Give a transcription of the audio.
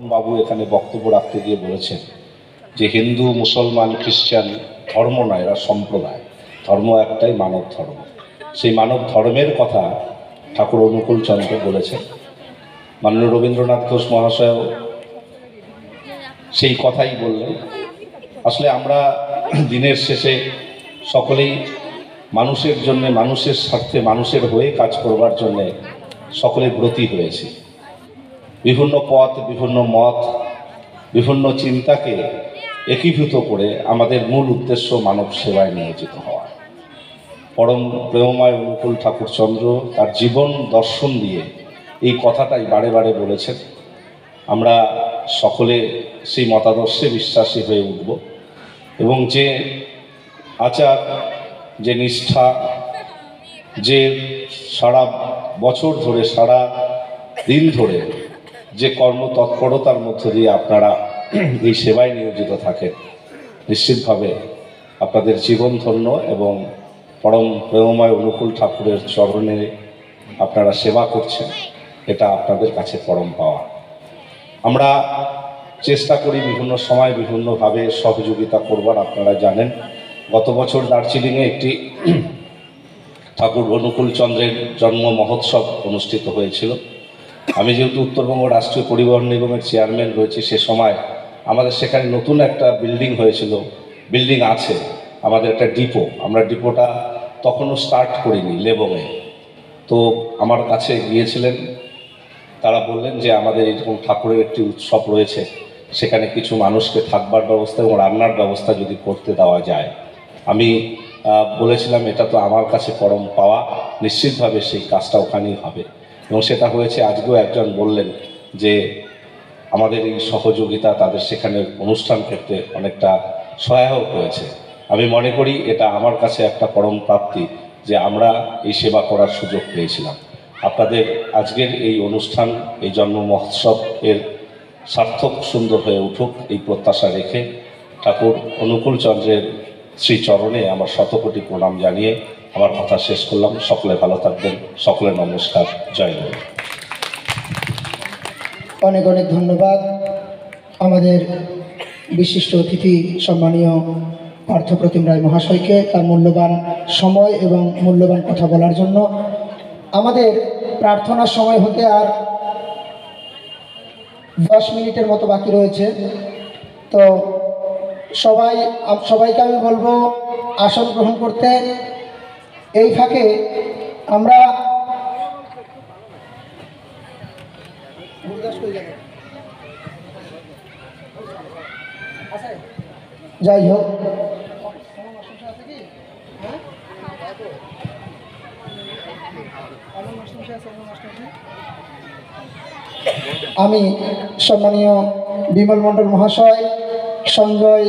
বাবু এখানে বক্তব্য রাখতে গিয়ে বলেছেন যে হিন্দু মুসলমান খ্রিস্টান ধর্ম না, এরা সম্প্রদায়। ধর্ম একটাই, মানব ধর্ম। সেই মানব ধর্মের কথা ঠাকুর অনুকূল চন্দ্র বলেছেন। মাননীয় রবীন্দ্রনাথ ঘোষ মহাশয় সেই কথাই বললেন। আসলে আমরা দিনের শেষে সকলেই মানুষের জন্য, মানুষের স্বার্থে, মানুষের হয়ে কাজ করবার জন্যে সকলে ব্রতী হয়েছে। বিভিন্ন পথ, বিভিন্ন মত, বিভিন্ন চিন্তাকে একীভূত করে আমাদের মূল উদ্দেশ্য মানব সেবায় নিয়োজিত হওয়া। পরম প্রেমময় অনুকূল ঠাকুরচন্দ্র তার জীবন দর্শন দিয়ে এই কথাটাই বারে বারে বলেছেন। আমরা সকলে সেই মতাদর্শে বিশ্বাসী হয়ে উঠব এবং যে আচার, যে নিষ্ঠা, যে সারা বছর ধরে, সারা দিন ধরে যে কর্মতৎপরতার মধ্য দিয়ে আপনারা এই সেবায় নিয়োজিত থাকেন, নিশ্চিতভাবে আপনাদের জীবন ধন্য এবং পরম প্রেমময় অনুকূল ঠাকুরের চরণে আপনারা সেবা করছেন, এটা আপনাদের কাছে পরম পাওয়া। আমরা চেষ্টা করি বিভিন্ন সময় বিভিন্নভাবে সহযোগিতা করবার। আপনারা জানেন গত বছর দার্জিলিংয়ে একটি ঠাকুর অনুকূল চন্দ্রের জন্ম মহোৎসব অনুষ্ঠিত হয়েছিল। আমি যেহেতু উত্তরবঙ্গ রাষ্ট্রীয় পরিবহন নিগমের চেয়ারম্যান রয়েছি, সে সময় আমাদের সেখানে নতুন একটা বিল্ডিং হয়েছিল, বিল্ডিং আছে, আমাদের একটা ডিপো। আমরা ডিপোটা তখনও স্টার্ট করিনি লেবংয়ে। তো আমার কাছে গিয়েছিলেন, তারা বললেন যে আমাদের এরকম ঠাকুরের একটি উৎসব রয়েছে, সেখানে কিছু মানুষকে থাকবার ব্যবস্থা এবং রান্নার ব্যবস্থা যদি করতে দেওয়া যায়। আমি বলেছিলাম এটা তো আমার কাছে পরম পাওয়া, নিশ্চিতভাবে সেই কাজটা ওখানেই হবে এবং সেটা হয়েছে। আজকেও একজন বললেন যে আমাদের এই সহযোগিতা তাদের সেখানে অনুষ্ঠান করতে অনেকটা সহায়ক হয়েছে। আমি মনে করি এটা আমার কাছে একটা পরম প্রাপ্তি যে আমরা এই সেবা করার সুযোগ পেয়েছিলাম। আপনাদের আজকের এই অনুষ্ঠান, এই জন্ম মহোৎসব এর সার্থক সুন্দর হয়ে উঠুক এই প্রত্যাশা রেখে ঠাকুর অনুকূল চন্দ্রের শ্রীচরণে আমার শতকোটি প্রণাম জানিয়ে আমার কথা শেষ করলাম। সকলে ভালো থাকবেন, সকলে নমস্কার, জয় গুরু। অনেক অনেক ধন্যবাদ আমাদের বিশিষ্ট অতিথি সম্মানীয় পার্থপ্রতিম রায় মহাশয়কে তার মূল্যবান সময় এবং মূল্যবান কথা বলার জন্য। আমাদের প্রার্থনার সময় হতে আর 10 মিনিটের মতো বাকি রয়েছে। তো সবাইকে আমি বলবো আসন গ্রহণ করতে। এই ফাঁকে আমরা যাই হোক, আমি সম্মানীয় বিমল মণ্ডল মহাশয়, সঞ্জয়